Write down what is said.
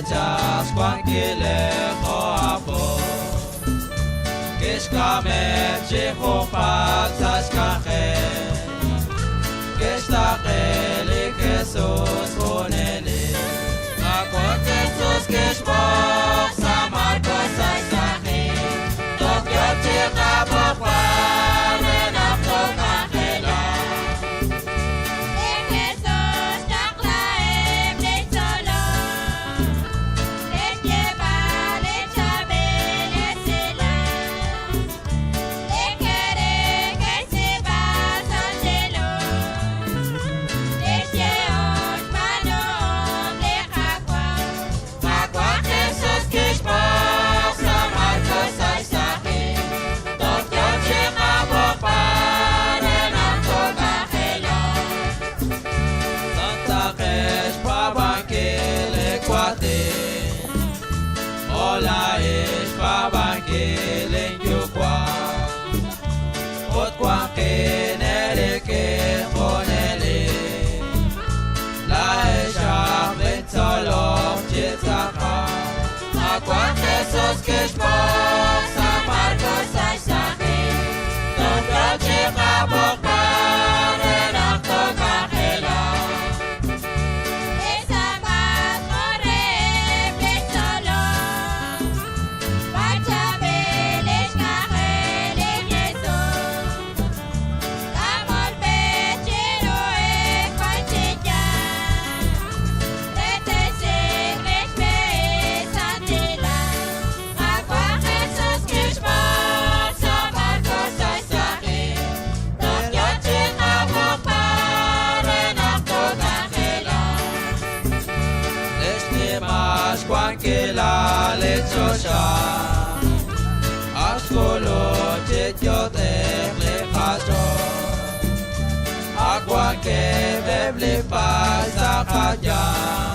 Echas kwankile koapo Kishkamet chihupat tashkache Kishtacheli Jesus poneli Rakot Jesus kishbok Samar kosay sahi Tokyot chikabok Parenap tokakela Hola es pabanquele en Yukwa Otwa que nere que ponele La esha ventolom chitaka Aqua Jesus kishbok Samarco saisaki Tonka chika bokpa Renak toka hela que la lechosha Ascolo yo te le paso Agua que beble pasa allá